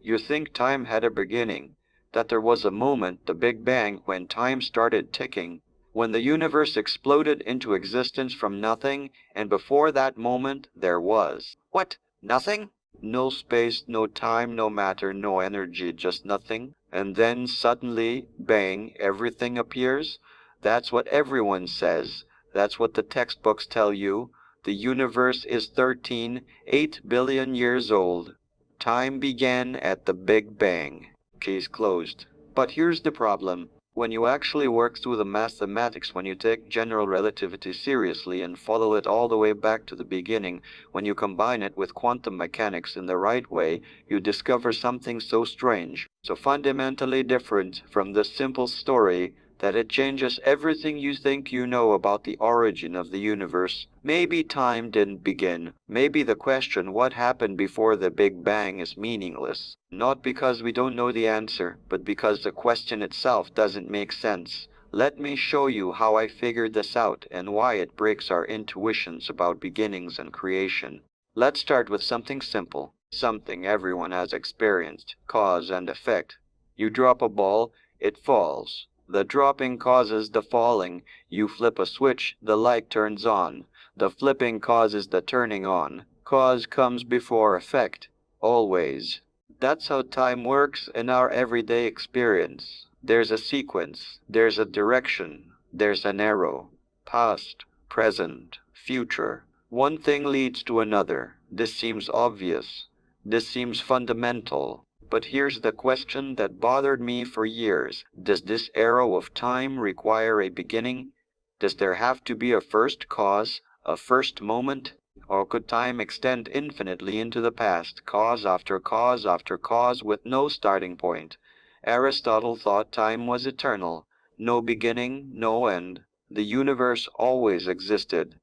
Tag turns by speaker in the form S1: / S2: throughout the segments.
S1: You think time had a beginning, that there was a moment, the Big Bang, when time started ticking, when the universe exploded into existence from nothing, and before that moment there was. What? Nothing? No space, no time, no matter, no energy, just nothing. And then suddenly, bang, everything appears? That's what everyone says. That's what the textbooks tell you. The universe is 13.8 billion years old. Time began at the Big Bang. Case closed. But here's the problem. When you actually work through the mathematics, when you take general relativity seriously and follow it all the way back to the beginning, when you combine it with quantum mechanics in the right way, you discover something so strange, so fundamentally different from the simple story, that it changes everything you think you know about the origin of the universe. Maybe time didn't begin. Maybe the question what happened before the Big Bang is meaningless. Not because we don't know the answer, but because the question itself doesn't make sense. Let me show you how I figured this out and why it breaks our intuitions about beginnings and creation. Let's start with something simple, something everyone has experienced, cause and effect. You drop a ball, it falls. The dropping causes the falling. You flip a switch, the light turns on. The flipping causes the turning on. Cause comes before effect. Always. That's how time works in our everyday experience. There's a sequence. There's a direction. There's an arrow. Past, present, future. One thing leads to another. This seems obvious. This seems fundamental. But here's the question that bothered me for years. Does this arrow of time require a beginning? Does there have to be a first cause, a first moment? Or could time extend infinitely into the past, cause after cause after cause with no starting point? Aristotle thought time was eternal, no beginning, no end. The universe always existed.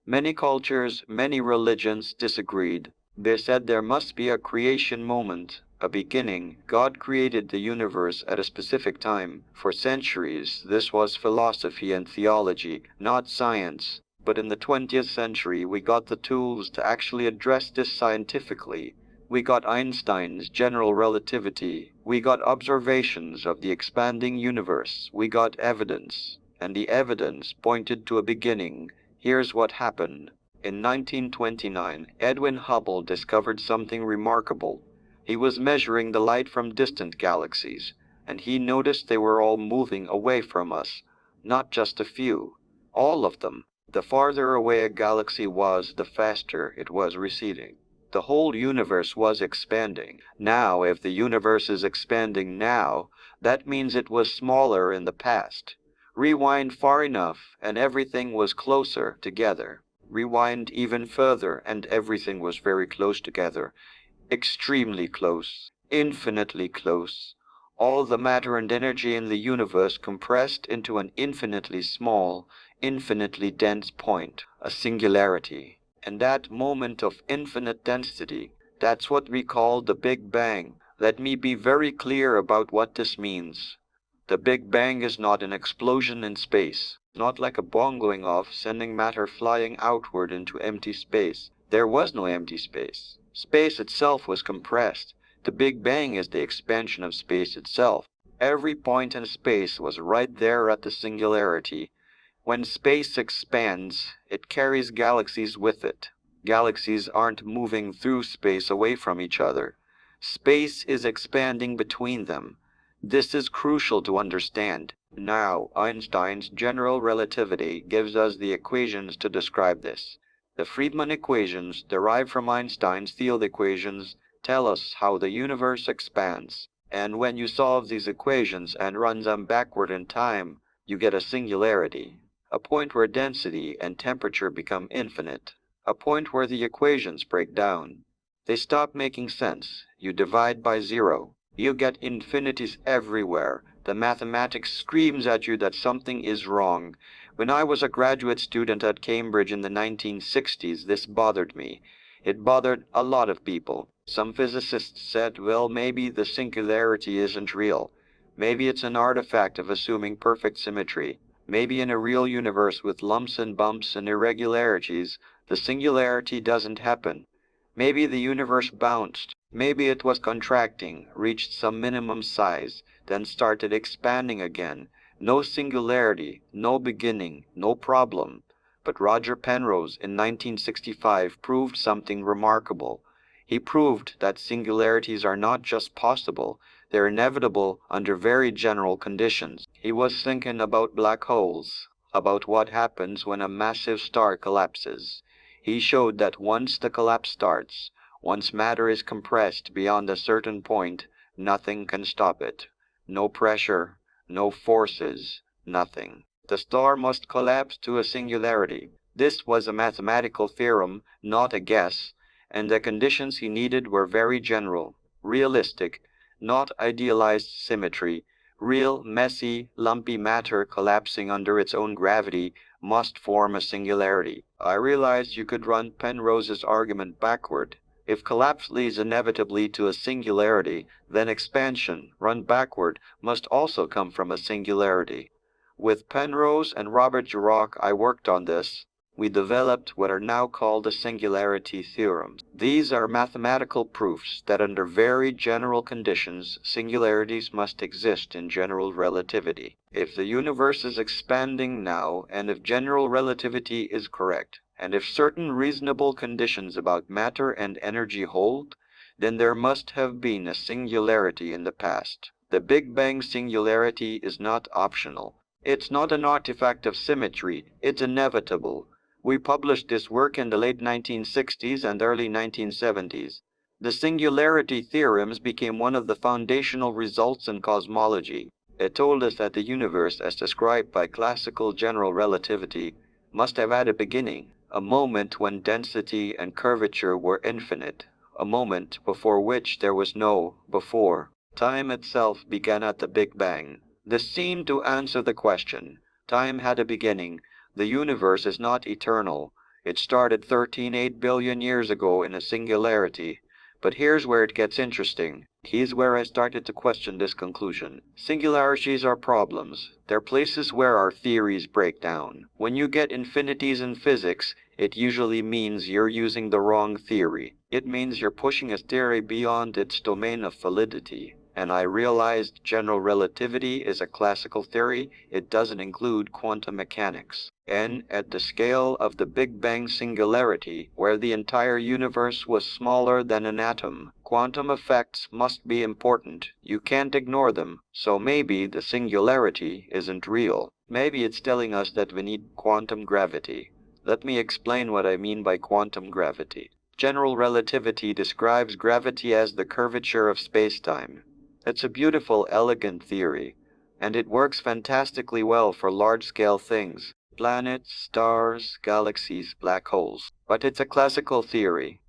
S1: Many cultures, many religions disagreed. They said there must be a creation moment, a beginning. God created the universe at a specific time. For centuries, this was philosophy and theology, not science. But in the 20th century, we got the tools to actually address this scientifically. We got Einstein's general relativity. We got observations of the expanding universe. We got evidence. And the evidence pointed to a beginning. Here's what happened. In 1929, Edwin Hubble discovered something remarkable. He was measuring the light from distant galaxies, and he noticed they were all moving away from us. Not just a few. All of them. The farther away a galaxy was, the faster it was receding. The whole universe was expanding. Now, if the universe is expanding now, that means it was smaller in the past. Rewind far enough, and everything was closer together. Rewind even further, and everything was very close together. Extremely close. Infinitely close. All the matter and energy in the universe compressed into an infinitely small, infinitely dense point, a singularity. And that moment of infinite density, that's what we call the Big Bang. Let me be very clear about what this means. The Big Bang is not an explosion in space, not like a bomb going off, sending matter flying outward into empty space. There was no empty space. Space itself was compressed. The Big Bang is the expansion of space itself. Every point in space was right there at the singularity. When space expands, it carries galaxies with it. Galaxies aren't moving through space away from each other. Space is expanding between them. This is crucial to understand. Now, Einstein's general relativity gives us the equations to describe this. The Friedmann equations, derived from Einstein's field equations, tell us how the universe expands. And when you solve these equations and run them backward in time, you get a singularity, a point where density and temperature become infinite, a point where the equations break down. They stop making sense. You divide by zero. You get infinities everywhere. The mathematics screams at you that something is wrong. When I was a graduate student at Cambridge in the 1960s, this bothered me. It bothered a lot of people. Some physicists said, well, maybe the singularity isn't real. Maybe it's an artifact of assuming perfect symmetry. Maybe in a real universe with lumps and bumps and irregularities, the singularity doesn't happen. Maybe the universe bounced. Maybe it was contracting, reached some minimum size, then started expanding again. No singularity, no beginning, no problem. But Roger Penrose in 1965 proved something remarkable. He proved that singularities are not just possible, they're inevitable under very general conditions. He was thinking about black holes, about what happens when a massive star collapses. He showed that once the collapse starts, once matter is compressed beyond a certain point, nothing can stop it. No pressure, no forces, nothing. The star must collapse to a singularity. This was a mathematical theorem, not a guess, and the conditions he needed were very general, realistic, not idealized symmetry. Real, messy, lumpy matter collapsing under its own gravity must form a singularity. I realized you could run Penrose's argument backward. If collapse leads inevitably to a singularity, then expansion, run backward, must also come from a singularity. With Penrose and Robert Dirac, I worked on this. We developed what are now called the singularity theorems. These are mathematical proofs that under very general conditions, singularities must exist in general relativity. If the universe is expanding now, and if general relativity is correct, and if certain reasonable conditions about matter and energy hold, then there must have been a singularity in the past. The Big Bang singularity is not optional. It's not an artifact of symmetry, it's inevitable. We published this work in the late 1960s and early 1970s. The singularity theorems became one of the foundational results in cosmology. It told us that the universe, as described by classical general relativity, must have had a beginning, a moment when density and curvature were infinite, a moment before which there was no before. Time itself began at the Big Bang. This seemed to answer the question. Time had a beginning. The universe is not eternal. It started 13.8 billion years ago in a singularity. But here's where it gets interesting. Here's where I started to question this conclusion. Singularities are problems. They're places where our theories break down. When you get infinities in physics, it usually means you're using the wrong theory. It means you're pushing a theory beyond its domain of validity. And I realized general relativity is a classical theory. It doesn't include quantum mechanics. And at the scale of the Big Bang singularity, where the entire universe was smaller than an atom, quantum effects must be important. You can't ignore them. So maybe the singularity isn't real. Maybe it's telling us that we need quantum gravity. Let me explain what I mean by quantum gravity. General relativity describes gravity as the curvature of space-time. It's a beautiful, elegant theory, and it works fantastically well for large-scale things. Planets, stars, galaxies, black holes. But it's a classical theory.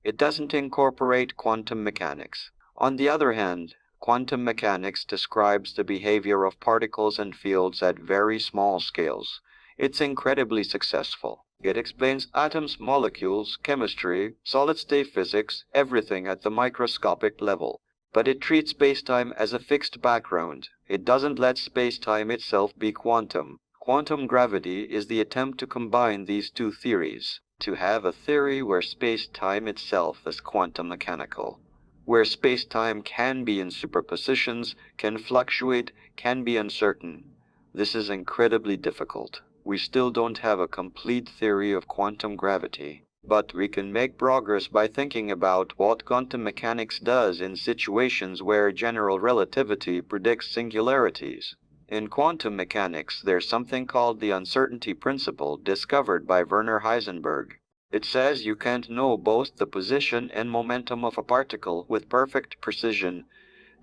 S1: It doesn't incorporate quantum mechanics. On the other hand, quantum mechanics describes the behavior of particles and fields at very small scales. It's incredibly successful. It explains atoms, molecules, chemistry, solid-state physics, everything at the microscopic level. But it treats spacetime as a fixed background. It doesn't let spacetime itself be quantum. Quantum gravity is the attempt to combine these two theories, to have a theory where space-time itself is quantum mechanical, where space-time can be in superpositions, can fluctuate, can be uncertain. This is incredibly difficult. We still don't have a complete theory of quantum gravity. But we can make progress by thinking about what quantum mechanics does in situations where general relativity predicts singularities. In quantum mechanics, there's something called the uncertainty principle discovered by Werner Heisenberg. It says you can't know both the position and momentum of a particle with perfect precision.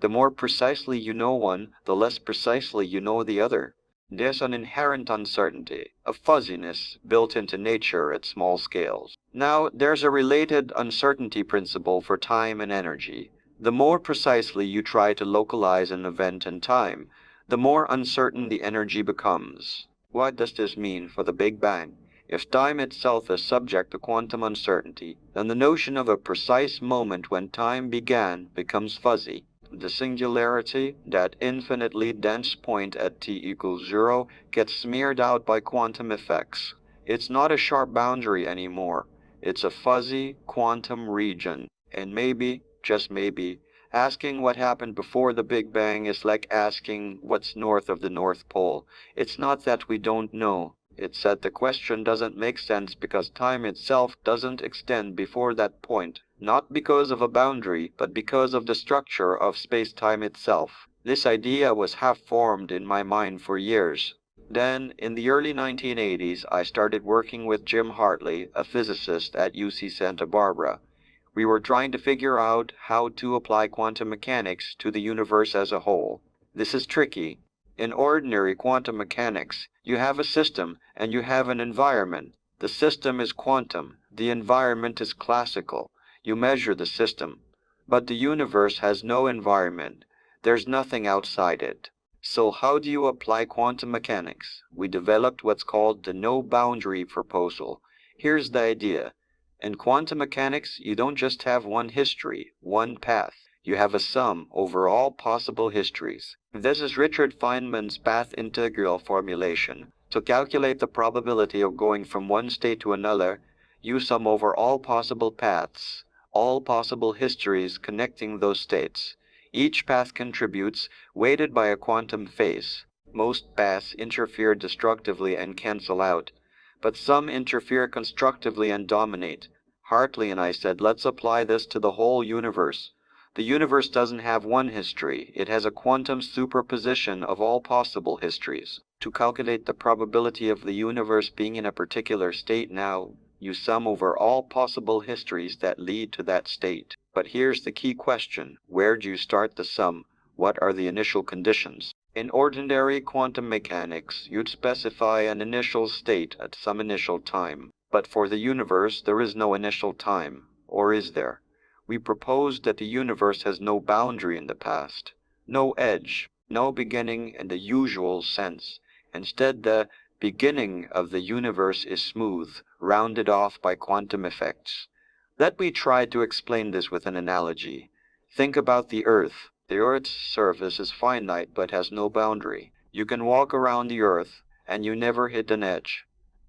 S1: The more precisely you know one, the less precisely you know the other. There's an inherent uncertainty, a fuzziness built into nature at small scales. Now, there's a related uncertainty principle for time and energy. The more precisely you try to localize an event in time, the more uncertain the energy becomes. What does this mean for the Big Bang? If time itself is subject to quantum uncertainty, then the notion of a precise moment when time began becomes fuzzy. The singularity, that infinitely dense point at t equals 0, gets smeared out by quantum effects. It's not a sharp boundary anymore. It's a fuzzy quantum region. And maybe just maybe. Asking what happened before the Big Bang is like asking what's north of the North Pole. It's not that we don't know. It's that the question doesn't make sense because time itself doesn't extend before that point. Not because of a boundary, but because of the structure of space-time itself. This idea was half-formed in my mind for years. Then, in the early 1980s, I started working with Jim Hartley, a physicist at UC Santa Barbara. We were trying to figure out how to apply quantum mechanics to the universe as a whole. This is tricky. In ordinary quantum mechanics, you have a system and you have an environment. The system is quantum. The environment is classical. You measure the system. But the universe has no environment. There's nothing outside it. So how do you apply quantum mechanics? We developed what's called the no-boundary proposal. Here's the idea. In quantum mechanics, you don't just have one history, one path. You have a sum over all possible histories. This is Richard Feynman's path integral formulation. To calculate the probability of going from one state to another, you sum over all possible paths, all possible histories connecting those states. Each path contributes, weighted by a quantum phase. Most paths interfere destructively and cancel out, but some interfere constructively and dominate. Hartley and I said, let's apply this to the whole universe. The universe doesn't have one history, it has a quantum superposition of all possible histories. To calculate the probability of the universe being in a particular state now, you sum over all possible histories that lead to that state. But here's the key question. Where do you start the sum? What are the initial conditions? In ordinary quantum mechanics, you'd specify an initial state at some initial time. But for the universe, there is no initial time. Or is there? We proposed that the universe has no boundary in the past, no edge, no beginning in the usual sense. Instead, the beginning of the universe is smooth, rounded off by quantum effects. Let me try to explain this with an analogy. Think about the Earth. The Earth's surface is finite but has no boundary. You can walk around the Earth, and you never hit an edge.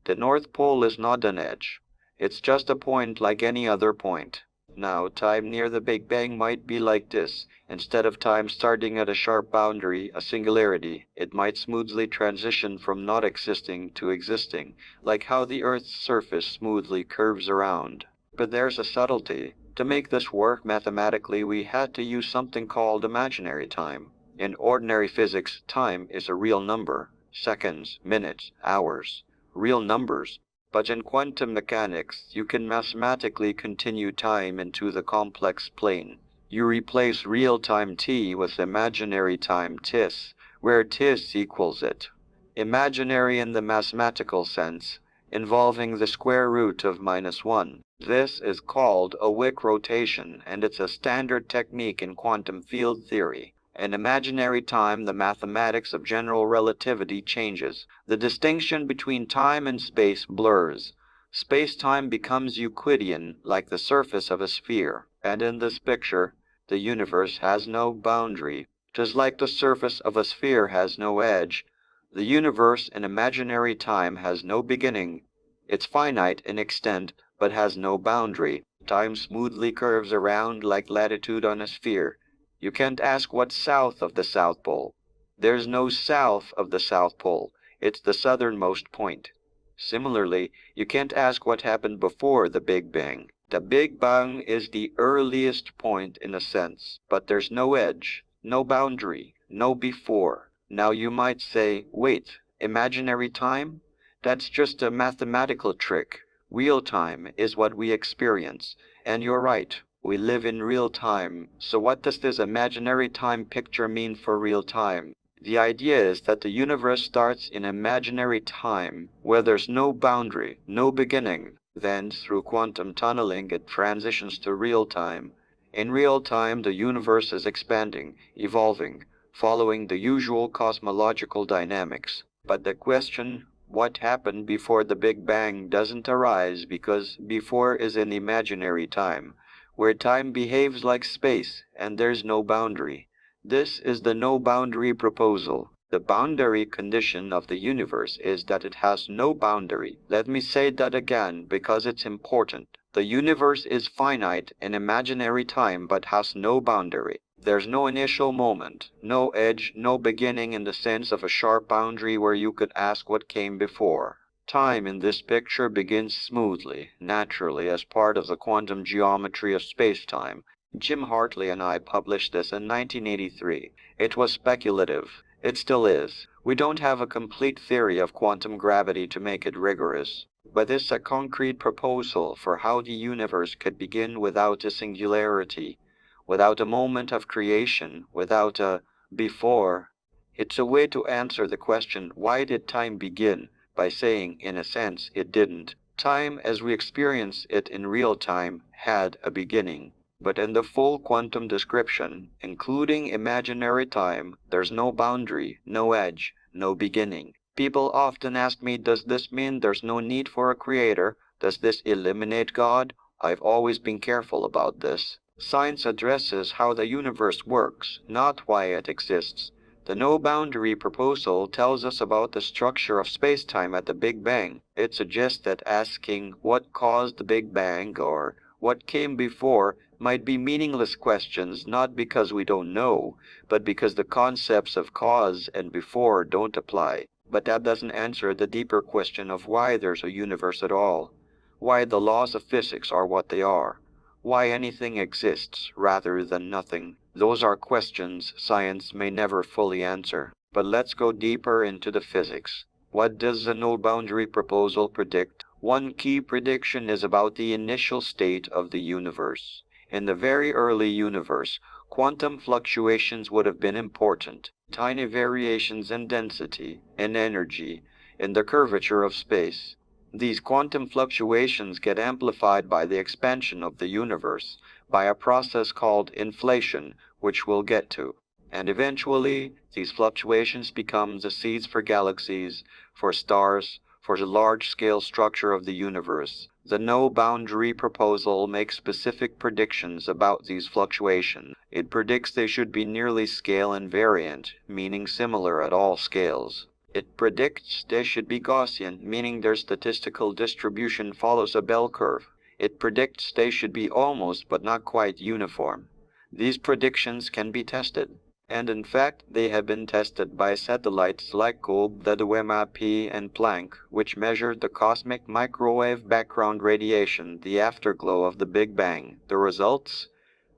S1: The North Pole is not an edge. It's just a point like any other point. Now, time near the Big Bang might be like this. Instead of time starting at a sharp boundary, a singularity, it might smoothly transition from not existing to existing, like how the Earth's surface smoothly curves around. But there's a subtlety. To make this work mathematically, we had to use something called imaginary time. In ordinary physics, time is a real number. Seconds, minutes, hours. Real numbers. But in quantum mechanics, you can mathematically continue time into the complex plane. You replace real-time t with imaginary time tis, where tis equals it. Imaginary in the mathematical sense, involving the square root of -1. This is called a Wick rotation, and it's a standard technique in quantum field theory. In imaginary time, the mathematics of general relativity changes. The distinction between time and space blurs. Space-time becomes Euclidean, like the surface of a sphere. And in this picture, the universe has no boundary. Just like the surface of a sphere has no edge, the universe in imaginary time has no beginning. It's finite in extent, but has no boundary. Time smoothly curves around like latitude on a sphere. You can't ask what's south of the South Pole. There's no south of the South Pole. It's the southernmost point. Similarly, you can't ask what happened before the Big Bang. The Big Bang is the earliest point in a sense, but there's no edge, no boundary, no before. Now you might say, wait, imaginary time? That's just a mathematical trick. Real time is what we experience. And you're right. We live in real time. So what does this imaginary time picture mean for real time? The idea is that the universe starts in imaginary time, where there's no boundary, no beginning. Then, through quantum tunneling, it transitions to real time. In real time, the universe is expanding, evolving, following the usual cosmological dynamics. But the question, what happened before the Big Bang, doesn't arise because before is in imaginary time, where time behaves like space and there's no boundary. This is the no-boundary proposal. The boundary condition of the universe is that it has no boundary. Let me say that again because it's important. The universe is finite in imaginary time but has no boundary. There's no initial moment, no edge, no beginning in the sense of a sharp boundary where you could ask what came before. Time in this picture begins smoothly, naturally, as part of the quantum geometry of space-time. Jim Hartley and I published this in 1983. It was speculative. It still is. We don't have a complete theory of quantum gravity to make it rigorous, but it's a concrete proposal for how the universe could begin without a singularity, without a moment of creation, without a before. It's a way to answer the question, why did time begin, by saying, in a sense, it didn't. Time, as we experience it in real time, had a beginning. But in the full quantum description, including imaginary time, there's no boundary, no edge, no beginning. People often ask me, does this mean there's no need for a creator? Does this eliminate God? I've always been careful about this. Science addresses how the universe works, not why it exists. The no-boundary proposal tells us about the structure of space-time at the Big Bang. It suggests that asking what caused the Big Bang or what came before might be meaningless questions, not because we don't know, but because the concepts of cause and before don't apply. But that doesn't answer the deeper question of why there's a universe at all, why the laws of physics are what they are, why anything exists rather than nothing. Those are questions science may never fully answer. But let's go deeper into the physics. What does the no-boundary proposal predict? One key prediction is about the initial state of the universe. In the very early universe, quantum fluctuations would have been important. Tiny variations in density, in energy, in the curvature of space. These quantum fluctuations get amplified by the expansion of the universe, by a process called inflation, which we'll get to. And eventually, these fluctuations become the seeds for galaxies, for stars, for the large-scale structure of the universe. The no-boundary proposal makes specific predictions about these fluctuations. It predicts they should be nearly scale invariant, meaning similar at all scales. It predicts they should be Gaussian, meaning their statistical distribution follows a bell curve. It predicts they should be almost but not quite uniform. These predictions can be tested, and in fact they have been tested by satellites like COBE, the WMAP, and Planck, which measured the cosmic microwave background radiation, the afterglow of the Big Bang. The results?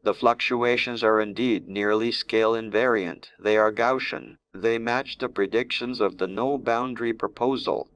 S1: The fluctuations are indeed nearly scale invariant. They are Gaussian. They match the predictions of the no-boundary proposal,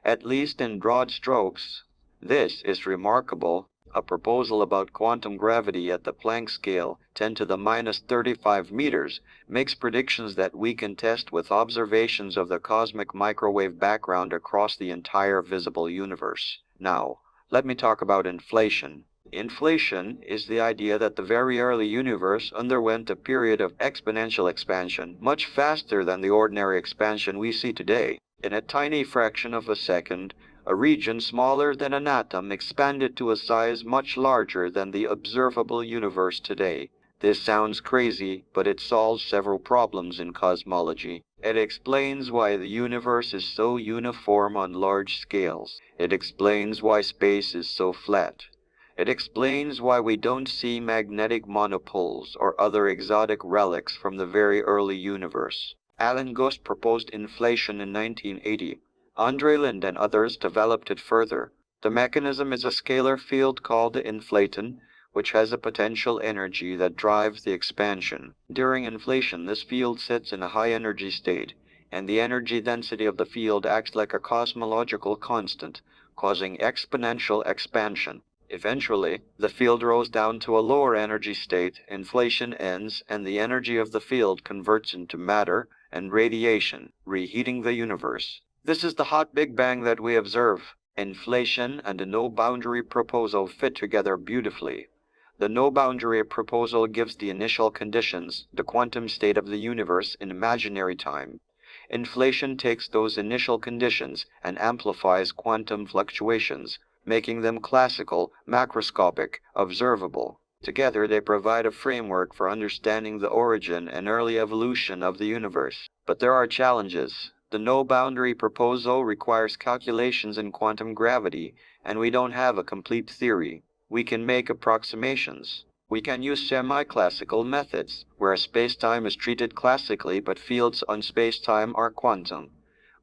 S1: at least in broad strokes. This is remarkable. A proposal about quantum gravity at the Planck scale, 10 to the minus 35 meters, makes predictions that we can test with observations of the cosmic microwave background across the entire visible universe. Now, let me talk about inflation. Inflation is the idea that the very early universe underwent a period of exponential expansion, much faster than the ordinary expansion we see today. In a tiny fraction of a second, a region smaller than an atom expanded to a size much larger than the observable universe today. This sounds crazy, but it solves several problems in cosmology. It explains why the universe is so uniform on large scales. It explains why space is so flat. It explains why we don't see magnetic monopoles or other exotic relics from the very early universe. Alan Guth proposed inflation in 1980. Andre Linde and others developed it further. The mechanism is a scalar field called the inflaton, which has a potential energy that drives the expansion. During inflation, this field sits in a high-energy state, and the energy density of the field acts like a cosmological constant, causing exponential expansion. Eventually, the field rose down to a lower energy state, inflation ends, and the energy of the field converts into matter and radiation, reheating the universe. This is the hot Big Bang that we observe. Inflation and the no-boundary proposal fit together beautifully. The no-boundary proposal gives the initial conditions, the quantum state of the universe in imaginary time. Inflation takes those initial conditions and amplifies quantum fluctuations, making them classical, macroscopic, observable. Together they provide a framework for understanding the origin and early evolution of the universe. But there are challenges. The no-boundary proposal requires calculations in quantum gravity, and we don't have a complete theory. we can make approximations. We can use semi-classical methods, where spacetime is treated classically but fields on spacetime are quantum.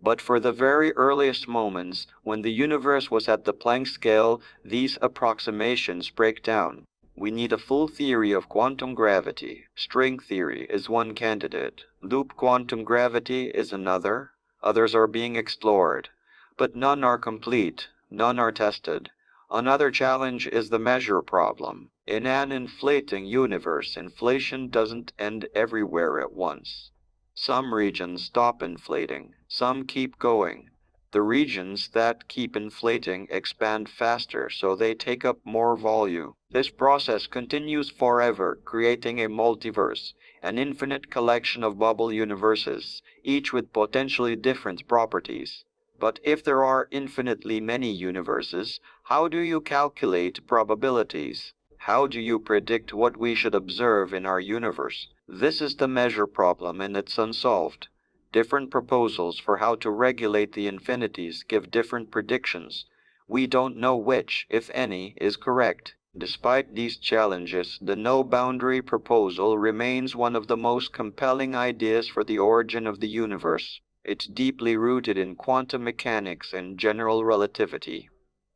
S1: But for the very earliest moments, when the universe was at the Planck scale, these approximations break down. We need a full theory of quantum gravity. String theory is one candidate. Loop quantum gravity is another. Others are being explored. But none are complete. None are tested. Another challenge is the measure problem. In an inflating universe, inflation doesn't end everywhere at once. Some regions stop inflating, some keep going. The regions that keep inflating expand faster, so they take up more volume. This process continues forever, creating a multiverse, an infinite collection of bubble universes, each with potentially different properties. But if there are infinitely many universes, how do you calculate probabilities? How do you predict what we should observe in our universe? This is the measure problem, and it's unsolved. Different proposals for how to regulate the infinities give different predictions. We don't know which, if any, is correct. Despite these challenges, the no-boundary proposal remains one of the most compelling ideas for the origin of the universe. It's deeply rooted in quantum mechanics and general relativity.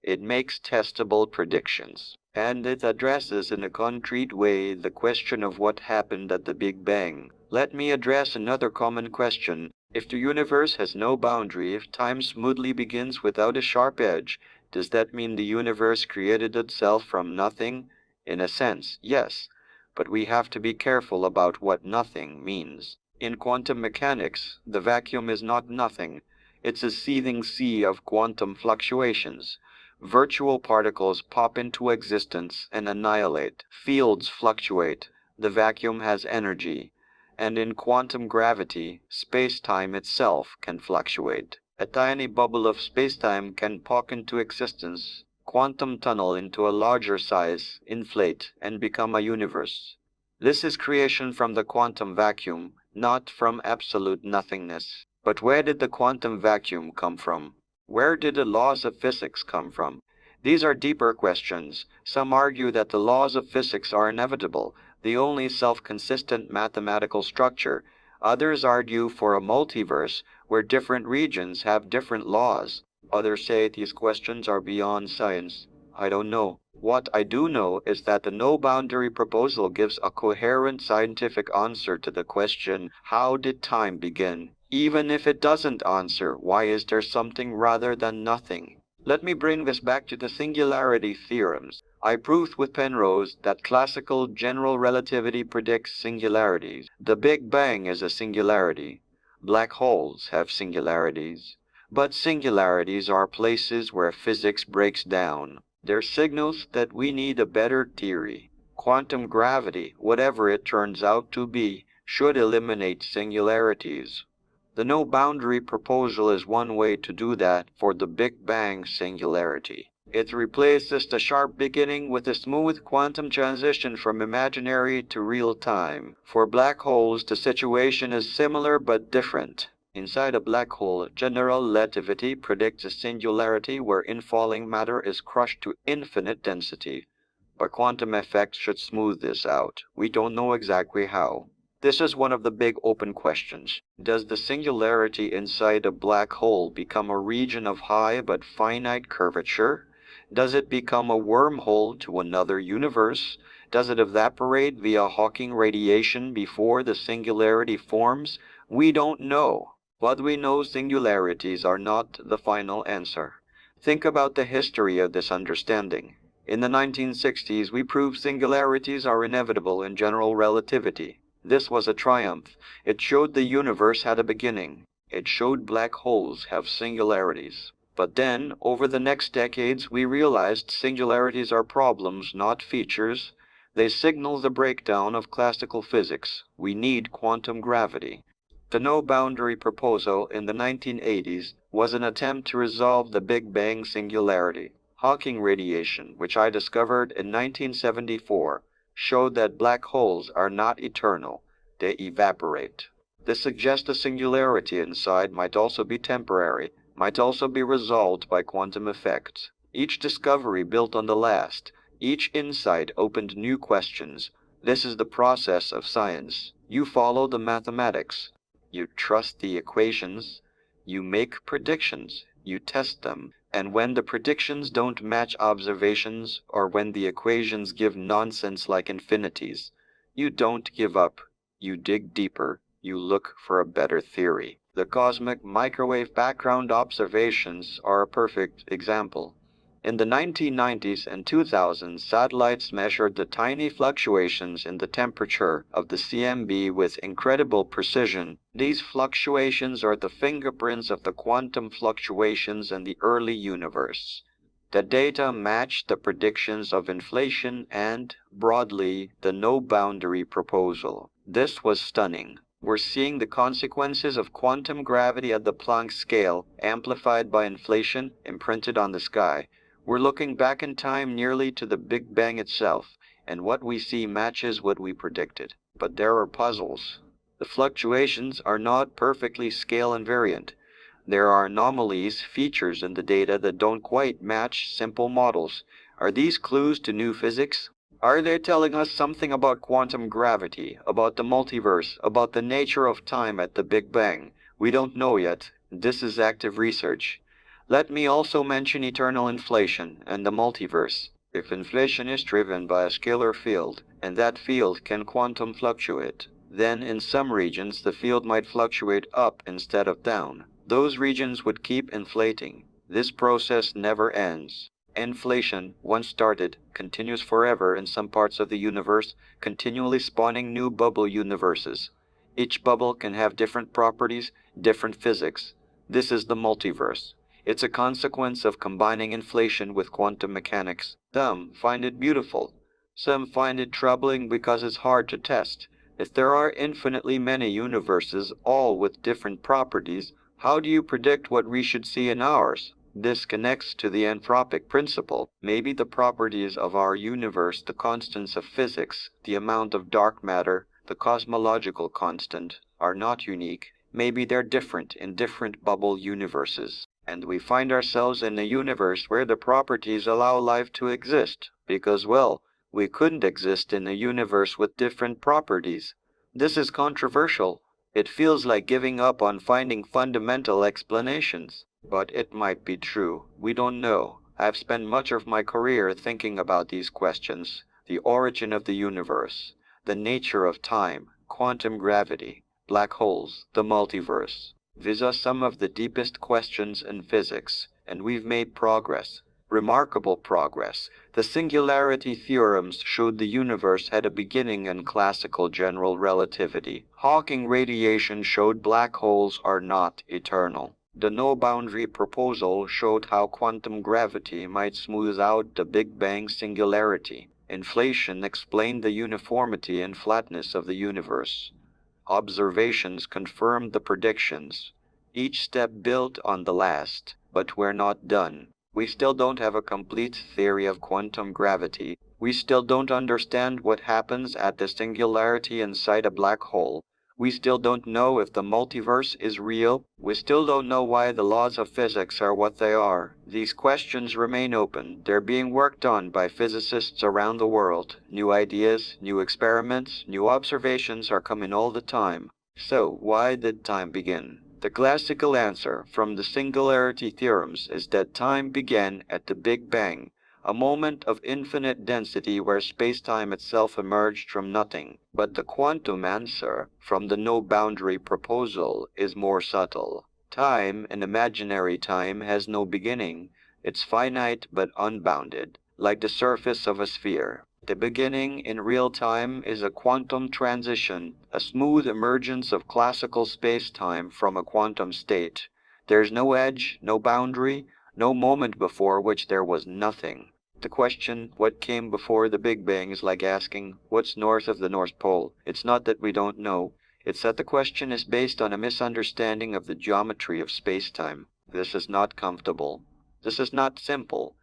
S1: It makes testable predictions, and it addresses in a concrete way the question of what happened at the Big Bang. Let me address another common question. If the universe has no boundary, if time smoothly begins without a sharp edge, does that mean the universe created itself from nothing? In a sense, yes, but we have to be careful about what nothing means. In quantum mechanics, the vacuum is not nothing. It's a seething sea of quantum fluctuations. Virtual particles pop into existence and annihilate. Fields fluctuate. The vacuum has energy. And in quantum gravity, space-time itself can fluctuate. A tiny bubble of spacetime can pop into existence, quantum tunnel into a larger size, inflate, and become a universe. This is creation from the quantum vacuum, not from absolute nothingness. But where did the quantum vacuum come from? Where did the laws of physics come from? These are deeper questions. Some argue that the laws of physics are inevitable, the only self-consistent mathematical structure. Others argue for a multiverse where different regions have different laws. Others say these questions are beyond science. I don't know. What I do know is that the no-boundary proposal gives a coherent scientific answer to the question, how did time begin? Even if it doesn't answer, why is there something rather than nothing? Let me bring this back to the singularity theorems. I proved with Penrose that classical general relativity predicts singularities. The Big Bang is a singularity. Black holes have singularities. But singularities are places where physics breaks down. They're signals that we need a better theory. Quantum gravity, whatever it turns out to be, should eliminate singularities. The no-boundary proposal is one way to do that for the Big Bang singularity. It replaces the sharp beginning with a smooth quantum transition from imaginary to real time. For black holes, the situation is similar but different. Inside a black hole, general relativity predicts a singularity where infalling matter is crushed to infinite density. But quantum effects should smooth this out. We don't know exactly how. This is one of the big open questions. Does the singularity inside a black hole become a region of high but finite curvature? Does it become a wormhole to another universe? Does it evaporate via Hawking radiation before the singularity forms? We don't know. But we know singularities are not the final answer. Think about the history of this understanding. In the 1960s, we proved singularities are inevitable in general relativity. This was a triumph. It showed the universe had a beginning. It showed black holes have singularities. But then, over the next decades, we realized singularities are problems, not features. They signal the breakdown of classical physics. We need quantum gravity. The no-boundary proposal in the 1980s was an attempt to resolve the Big Bang singularity. Hawking radiation, which I discovered in 1974, showed that black holes are not eternal. They evaporate. This suggests the singularity inside might also be temporary, might also be resolved by quantum effects. Each discovery built on the last. Each insight opened new questions. This is the process of science. You follow the mathematics. You trust the equations. You make predictions. You test them. And when the predictions don't match observations, or when the equations give nonsense like infinities, you don't give up. You dig deeper. You look for a better theory. The cosmic microwave background observations are a perfect example. In the 1990s and 2000s, satellites measured the tiny fluctuations in the temperature of the CMB with incredible precision. These fluctuations are the fingerprints of the quantum fluctuations in the early universe. The data matched the predictions of inflation and, broadly, the no-boundary proposal. This was stunning. We're seeing the consequences of quantum gravity at the Planck scale, amplified by inflation imprinted on the sky. We're looking back in time nearly to the Big Bang itself, and what we see matches what we predicted. But there are puzzles. The fluctuations are not perfectly scale invariant. There are anomalies, features in the data that don't quite match simple models. Are these clues to new physics? Are they telling us something about quantum gravity, about the multiverse, about the nature of time at the Big Bang? We don't know yet. This is active research. Let me also mention eternal inflation and the multiverse. If inflation is driven by a scalar field, and that field can quantum fluctuate, then in some regions the field might fluctuate up instead of down. Those regions would keep inflating. This process never ends. Inflation, once started, continues forever in some parts of the universe, continually spawning new bubble universes. Each bubble can have different properties, different physics. This is the multiverse. It's a consequence of combining inflation with quantum mechanics. Some find it beautiful. Some find it troubling because it's hard to test. If there are infinitely many universes, all with different properties, how do you predict what we should see in ours? This connects to the anthropic principle. Maybe the properties of our universe, the constants of physics, the amount of dark matter, the cosmological constant, are not unique. Maybe they're different in different bubble universes. And we find ourselves in a universe where the properties allow life to exist, because, well, we couldn't exist in a universe with different properties. This is controversial. It feels like giving up on finding fundamental explanations. But it might be true. We don't know. I've spent much of my career thinking about these questions. The origin of the universe, the nature of time, quantum gravity, black holes, the multiverse. These are some of the deepest questions in physics, and we've made progress. Remarkable progress. The singularity theorems showed the universe had a beginning in classical general relativity. Hawking radiation showed black holes are not eternal. The no-boundary proposal showed how quantum gravity might smooth out the Big Bang singularity. Inflation explained the uniformity and flatness of the universe. Observations confirmed the predictions. Each step built on the last, but we're not done. We still don't have a complete theory of quantum gravity. We still don't understand what happens at the singularity inside a black hole. We still don't know if the multiverse is real. We still don't know why the laws of physics are what they are. These questions remain open. They're being worked on by physicists around the world. New ideas, new experiments, new observations are coming all the time. So, why did time begin? The classical answer from the singularity theorems is that time began at the Big Bang, a moment of infinite density where space-time itself emerged from nothing. But the quantum answer from the no-boundary proposal is more subtle. Time, an imaginary time, has no beginning. It's finite but unbounded, like the surface of a sphere. The beginning in real time is a quantum transition, a smooth emergence of classical space-time from a quantum state. There's no edge, no boundary, no moment before which there was nothing. The question, what came before the Big Bang, is like asking, what's north of the North Pole? It's not that we don't know. It's that the question is based on a misunderstanding of the geometry of space-time. This is not comfortable. This is not simple.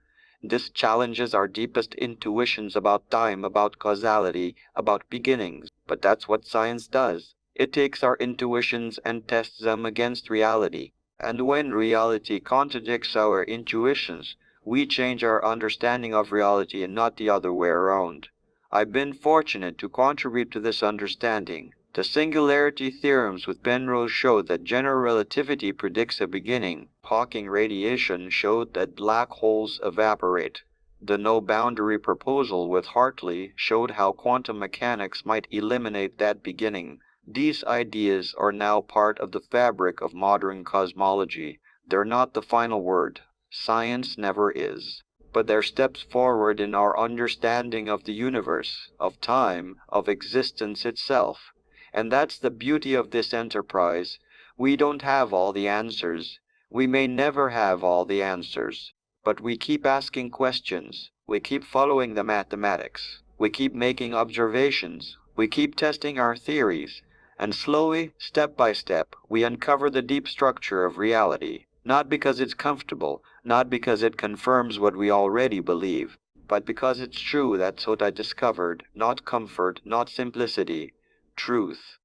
S1: This challenges our deepest intuitions about time, about causality, about beginnings. But that's what science does. It takes our intuitions and tests them against reality. And when reality contradicts our intuitions, We change our understanding of reality and not the other way around. I've been fortunate to contribute to this understanding. The singularity theorems with Penrose showed that general relativity predicts a beginning. Hawking radiation showed that black holes evaporate. The no-boundary proposal with Hartley showed how quantum mechanics might eliminate that beginning. These ideas are now part of the fabric of modern cosmology. They're not the final word. Science never is. But they're steps forward in our understanding of the universe, of time, of existence itself. And that's the beauty of this enterprise. We don't have all the answers. We may never have all the answers. But we keep asking questions. We keep following the mathematics. We keep making observations. We keep testing our theories. And slowly, step by step, we uncover the deep structure of reality. Not because it's comfortable, not because it confirms what we already believe, but because it's true. That's what I discovered. Not comfort, not simplicity. Truth.